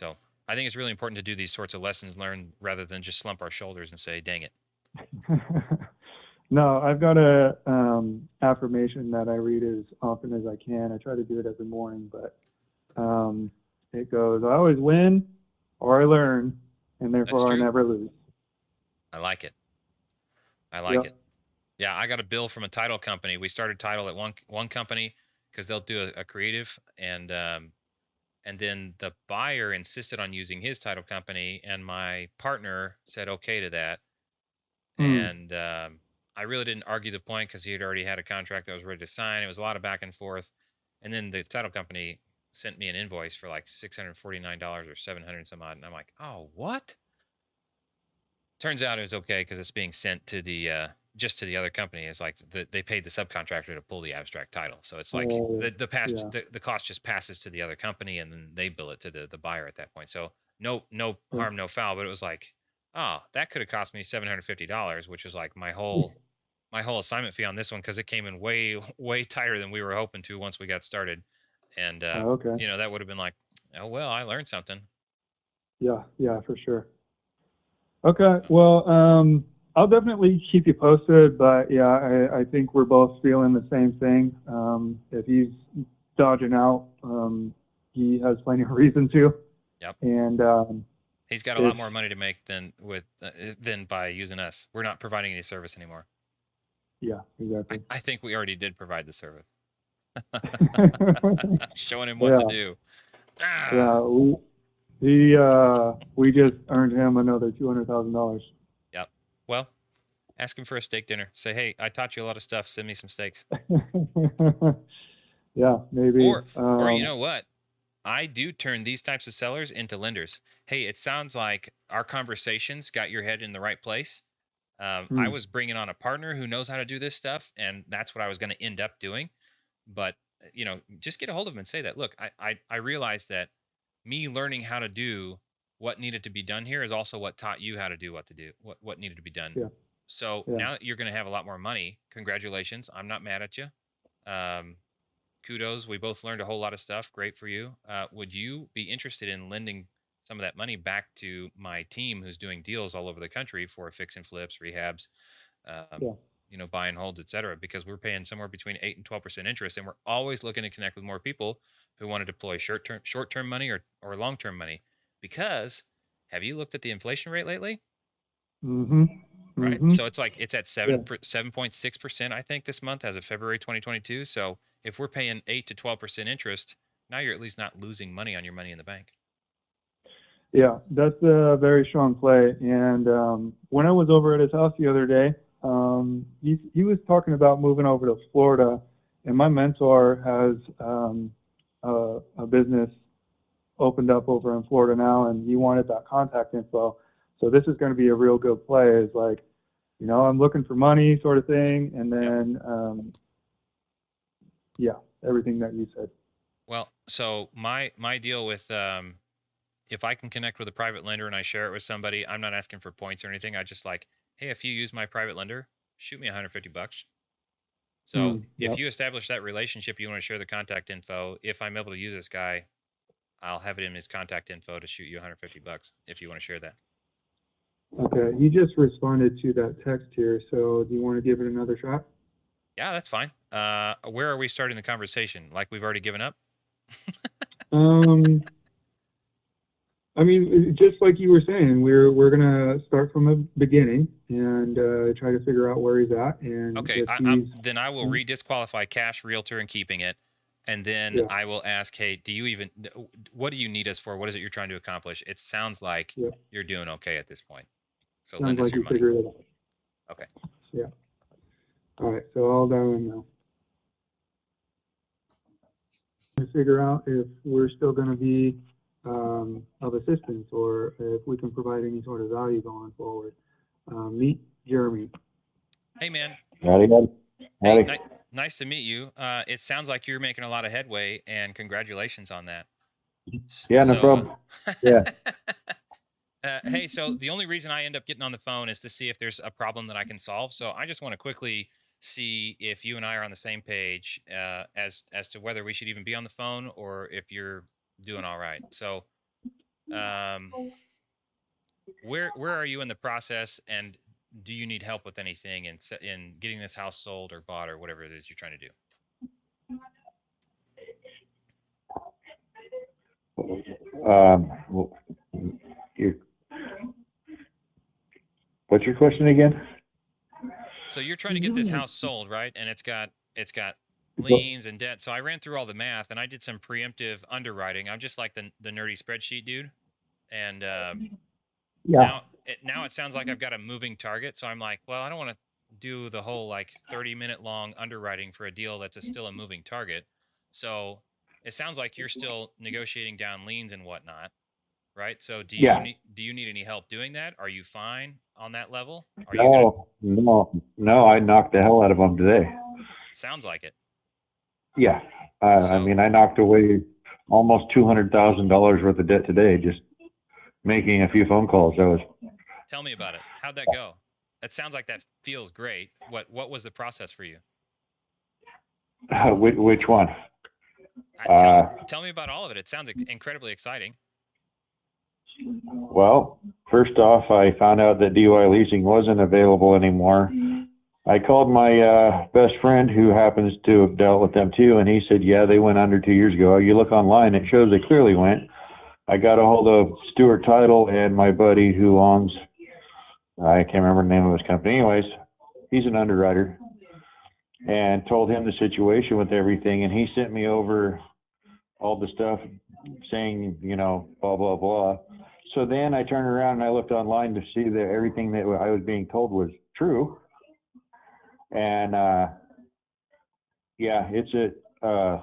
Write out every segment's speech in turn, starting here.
So I think it's really important to do these sorts of lessons learned rather than just slump our shoulders and say, dang it. No, I've got a affirmation that I read as often as I can. I try to do it every morning, but um, it goes, I always win or I learn, and That's therefore I true. never lose. I like it. I like Yep. it. Yeah, I got a bill from a title company. We started title at one company because they'll do a creative, and then the buyer insisted on using his title company, and my partner said okay to that. Mm. And I really didn't argue the point because he had already had a contract that was ready to sign. It was a lot of back and forth, and then the title company sent me an invoice for like $649 or 700 some odd, and I'm like, oh, what? Turns out it was okay because it's being sent to the just to the other company. It's like they paid the subcontractor to pull the abstract title, so it's like Oh, the yeah. the cost just passes to the other company, and then they bill it to the buyer at that point. So no Yeah. harm, no foul. But it was like, oh, that could have cost me $750, which is like my whole assignment fee on this one because it came in way tighter than we were hoping to once we got started, and Oh, okay. that would have been like, oh well, I learned something. Yeah, yeah, for sure. Okay, So, well, I'll definitely keep you posted, but yeah, I think we're both feeling the same thing. If he's dodging out, he has plenty of reason to, yep. and He's got a if lot more money to make than by using us. We're not providing any service anymore. yeah, exactly. I think we already did provide the service. Showing him what to Yeah, do. yeah. Ah. We just earned him another $200,000. Yep. Well, ask him for a steak dinner. Say, hey, I taught you a lot of stuff. Send me some steaks. Yeah, maybe. Or you know what? I do turn these types of sellers into lenders. Hey, it sounds like our conversations got your head in the right place. I Hmm, was bringing on a partner who knows how to do this stuff, and that's what I was going to end up doing. But just get a hold of them and say that. Look, I realized that me learning how to do what needed to be done here is also what taught you how to do what needed to be done. yeah, So yeah. now that you're going to have a lot more money, congratulations. I'm not mad at you. Um, kudos. We both learned a whole lot of stuff. Great for you. Would you be interested in lending some of that money back to my team who's doing deals all over the country for fix and flips, rehabs, um, Yeah. buy and holds, etc. Because we're paying somewhere between 8 and 12% interest, and we're always looking to connect with more people who want to deploy short term money or long term money. Because have you looked at the inflation rate lately? Mm-hmm. Right. Mm-hmm. So it's like it's at Yeah. 7.6%, I think, this month as of February 2022. So if we're paying 8 to 12% interest, now you're at least not losing money on your money in the bank. Yeah, that's a very strong play. And when I was over at his house the other day, he was talking about moving over to Florida, and my mentor has a business opened up over in Florida now, and he wanted that contact info. So this is going to be a real good play. Is like, I'm looking for money, sort of thing, and Yep. then yeah, everything that you said. Well, so my deal with if I can connect with a private lender and I share it with somebody, I'm not asking for points or anything. I just like, hey, if you use my private lender, shoot me 150 bucks. So Mm, if yep. you establish that relationship, you want to share the contact info. If I'm able to use this guy, I'll have it in his contact info to shoot you 150 bucks if you want to share that. Okay. He just responded to that text here. So do you want to give it another shot? Yeah, that's fine. Where are we starting the conversation? Like we've already given up? Um, I mean, just like you were saying, we're gonna start from the beginning and try to figure out where he's at, and Okay, if he's, then I will redisqualify cash, realtor, and keeping it, and then yeah, I will ask, hey, what do you need us for? What is it you're trying to accomplish? It sounds like yeah, you're doing okay at this point. So sounds lend us like your he money. figured it out. Okay. Yeah. All right. So all done now. To figure out if we're still going to be of assistance or if we can provide any sort of value going forward. Meet Jeremy. Hey, man. Howdy, howdy. Hey, Howdy. nice to meet you. It sounds like you're making a lot of headway, and congratulations on that. Yeah, no So, problem. Yeah. hey, so the only reason I end up getting on the phone is to see if there's a problem that I can solve. So I just want to quickly see if you and I are on the same page as to whether we should even be on the phone or if you're doing all right. So Um, where are you in the process, and do you need help with anything in getting this house sold or bought or whatever it is you're trying to do? Well, you what's your question again? So you're trying to get this house sold, right? And it's got liens and debt. So I ran through all the math and I did some preemptive underwriting. I'm just like the nerdy spreadsheet dude. And Yeah, now it sounds like I've got a moving target. So I'm like, well, I don't want to do the whole like 30-minute long underwriting for a deal that's still a moving target. So it sounds like you're still negotiating down liens and whatnot, right? So yeah. do you need any help doing that? Are you fine on that level? Are you gonna No, no, no. I knocked the hell out of them today. Sounds like it. Yeah. I So mean, I knocked away almost $200,000 worth of debt today, just making a few phone calls. That was tell me about it. How'd that go? It sounds like that feels great. What was the process for you? which one? Tell me Uh, tell me about all of it. It sounds incredibly exciting. well, first off, I found out that DUI leasing wasn't available anymore. I called my best friend who happens to have dealt with them too, and he said, yeah, they went under 2 years ago. You look online, it shows they clearly went. I got a hold of Stewart Title and my buddy who owns, I can't remember the name of his company. Anyways, he's an underwriter, and told him the situation with everything. And he sent me over all the stuff saying, blah, blah, blah. So then I turned around and I looked online to see that everything that I was being told was true. And yeah, it's a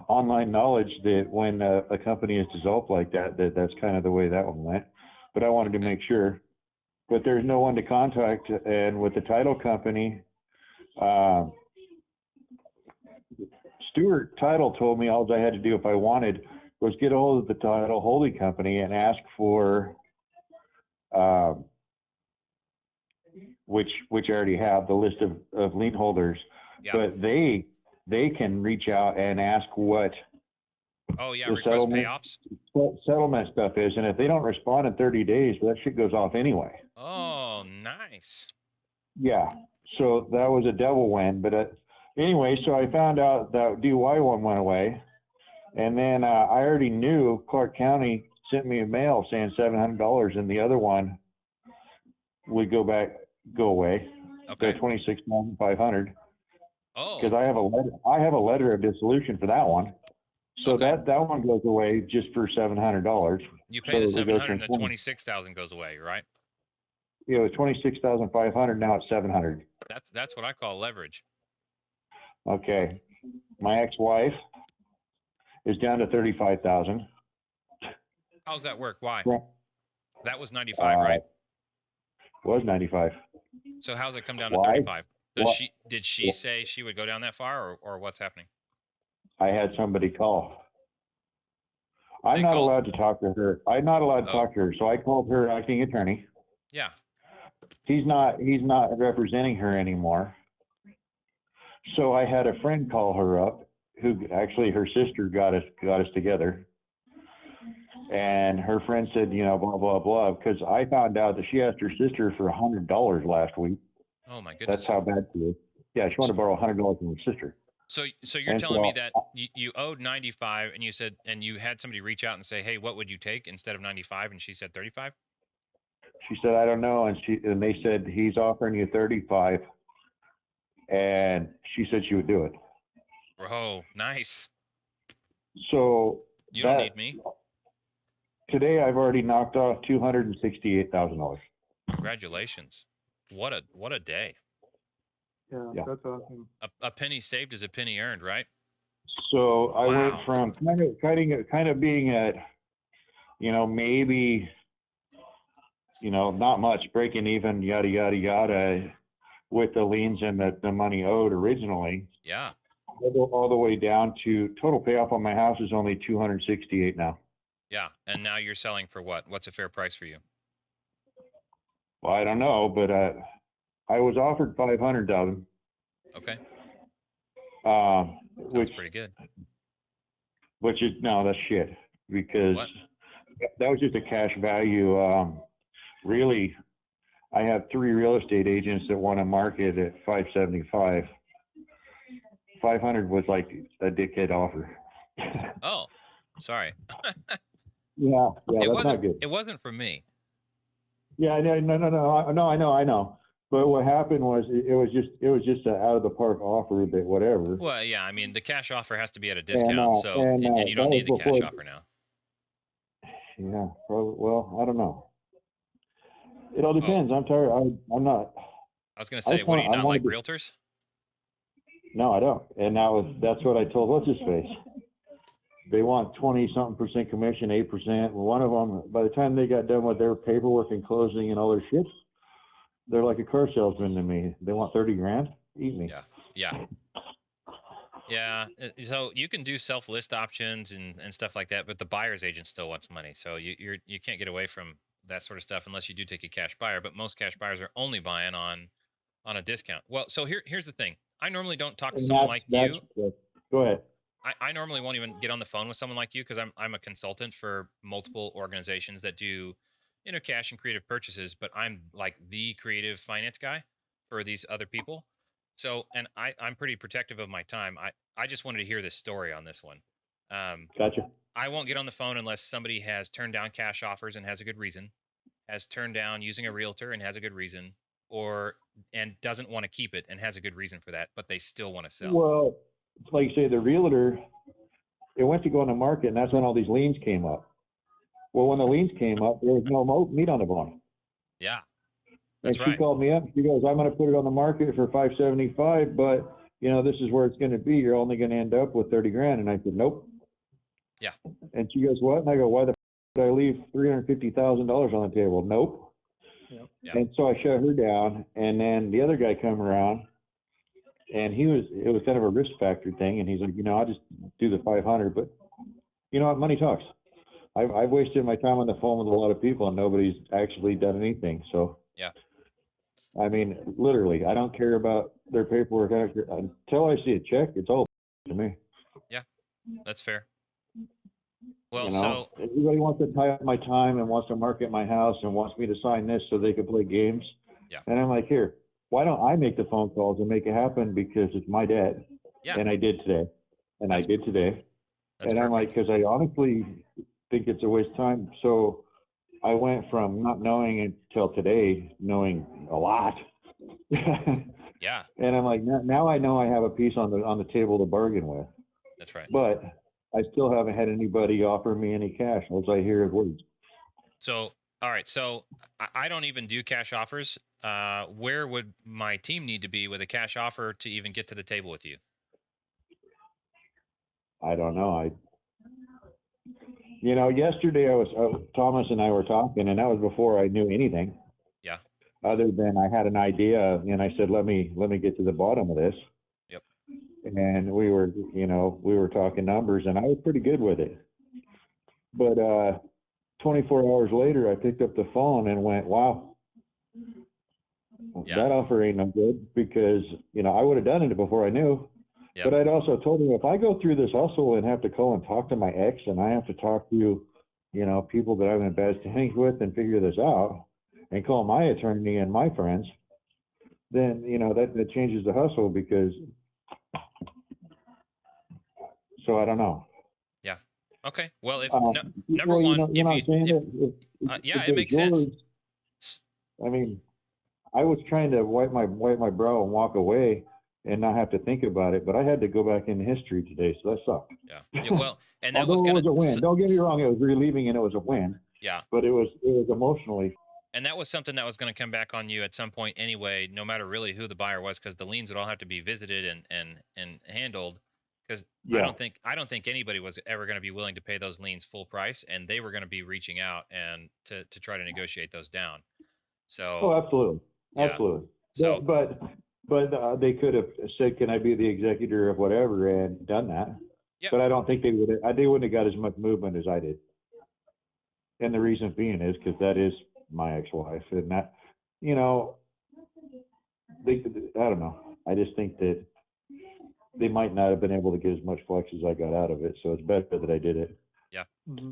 online knowledge that when a company is dissolved like that, that's kind of the way that one went. But I wanted to Okay. make sure. But there's no one to contact, and with the title company, uh, Stewart Title told me all I had to do if I wanted was get a hold of the title holding company and ask for, uh, which I already have the list of lien holders, Yeah. but they can reach out and ask what Oh yeah, the request payoffs. settlement stuff is, and if they don't respond in 30 days, that shit goes off anyway. Oh, nice. Yeah, so that was a double win. But anyway, so I found out that DUI one went away, and then I already knew Clark County sent me a mail saying $700, and the other one would go away, the Okay. 26,500, Oh, because I have a letter of dissolution for that one. So okay. that one goes away just for $700. You pay the So it goes 700 from and the 26,000 goes away, right? 26,500, now it's 700. That's what I call leverage. Okay, my ex-wife is down to 35,000. How's that work? Why? That was 95, Uh, right? was 95. So how's it come down to Why? 35? What? Did she say she would go down that far, or what's happening? I had somebody call. I'm They not called? allowed to talk to her. I'm not allowed to Oh, talk to her. So I called her acting attorney. yeah. He's not representing her anymore. So I had a friend call her up, who actually her sister got us together. And her friend said, blah blah blah, because I found out that she asked her sister for $100 last week. Oh my That's goodness. how bad she is. Yeah, she wanted to borrow $100 from her sister. So you're And telling me so that you owed 95 and you said, and you had somebody reach out and say, "Hey, what would you take instead of 95?" and she said 35? she said, I don't know. And they said, he's offering you 35. And she said she would do it. Bro, nice. So You don't need that me. today I've already knocked off $268,000. Congratulations. What a day. Yeah, Yeah. that's awesome. A penny saved is a penny earned, right? So I went Wow. from kind of being at, maybe, not much, breaking even, yada yada yada, with the liens and the money owed originally, Yeah. all the way down to total payoff on my house is only 268 now. Yeah. And now you're selling for what? What's a fair price for you? Well, I don't know, but I was offered 500,000, Okay. Sounds which pretty good. is no, that's shit, because What? that was just a cash value. Really, I have 3 real estate agents that want to market at 575. 500 was like a dickhead offer. Oh, sorry. Yeah, It that's not wasn't. good. It wasn't from me. Yeah, no, I know. But what happened was it was just an out of the park offer that whatever. Well, yeah. I mean, the cash offer has to be at a And discount. So, and you that don't was need the cash before. offer now. Yeah, probably. Well, I don't know. It all Oh, depends. I'm tired. I'm not. I was gonna I say, just what do want. you I not like wanted to. realtors? No, I don't. And that's what I told what's his face. They want 20-something% commission, 8%. One of them, by the time they got done with their paperwork and closing and all their shit, they're like a car salesman to me. They want 30 grand. Eat me. Yeah, yeah, yeah. So you can do self-list options and stuff like that, but the buyer's agent still wants money. So you can't get away from that sort of stuff unless you do take a cash buyer. But most cash buyers are only buying on a discount. Well, so here's the thing. I normally don't talk to And someone like you. go ahead. I normally won't even get on the phone with someone like you because I'm a consultant for multiple organizations that do, cash and creative purchases, but I'm like the creative finance guy for these other people. So, and I'm pretty protective of my time. I just wanted to hear this story on this one. Gotcha. I won't get on the phone unless somebody has turned down cash offers and has a good reason, has turned down using a realtor and has a good reason, or and doesn't want to keep it and has a good reason for that, but they still want to sell. Well, it's like you say, the realtor, it went to go on the market, and that's when all these liens came up. Well, when the liens came up, there was no meat on the bone. Yeah, And that's she right. called me up. She goes, "I'm going to put it on the market for 575, but this is where it's going to be. You're only going to end up with 30 grand." And I said, "Nope." Yeah. And she goes, "What?" And I go, "Why the did I leave $350,000 on the table?" Nope. Yep. Yeah. And so I shut her down. And then the other guy come around, and it was kind of a risk factor thing. And he's like, "I'll just do the 500, but you know what? Money talks." I've wasted my time on the phone with a lot of people, and nobody's actually done anything. So. Yeah. I mean, literally, I don't care about their paperwork. Until I see a check, it's all to me. Yeah, that's fair. Well, So everybody wants to tie up my time and wants to market my house and wants me to sign this so they can play games. Yeah. And I'm like, here, why don't I make the phone calls and make it happen because it's my dad. Yeah. And I did today. And I did today. That's and perfect. I'm like, because I honestly think it's a waste of time. So I went from not knowing until today, knowing a lot. Yeah. And I'm like, now I know I have a piece on the table to bargain with. That's right. But I still haven't had anybody offer me any cash. All I hear is words. So, all right. So I don't even do cash offers. Where would my team need to be with a cash offer to even get to the table with you? I don't know. Yesterday Thomas and I were talking, and that was before I knew anything. Yeah. Other than I had an idea, and I said, let me get to the bottom of this. Yep. And we were talking numbers, and I was pretty good with it. But 24 hours later, I picked up the phone and went, wow, that offer ain't no good, because, I would have done it before I knew. Yep. But I'd also told him, if I go through this hustle and have to call and talk to my ex, and I have to talk to, people that I'm in bad standings with and figure this out, and call my attorney and my friends, then, that changes the hustle, because, so I don't know. Yeah. Okay. Well, if number one, it makes sense. I mean, I was trying to wipe my brow and walk away and not have to think about it, but I had to go back in history today, so that sucked. Yeah. Well, and that although it was a win. Don't get me wrong, it was relieving and it was a win. Yeah. But it was emotionally. And that was something that was going to come back on you at some point anyway, no matter really who the buyer was, because the liens would all have to be visited and handled. Because I don't think anybody was ever going to be willing to pay those liens full price, and they were going to be reaching out and to try to negotiate those down. So. Oh, absolutely, absolutely. So, but they could have said, "Can I be the executor of whatever?" and done that. Yeah. But I don't think they would. They wouldn't have got as much movement as I did. And the reason being is because that is my ex-wife, and that, I don't know. I just think that they might not have been able to get as much flex as I got out of it. So it's better that I did it. Yeah. Mm-hmm.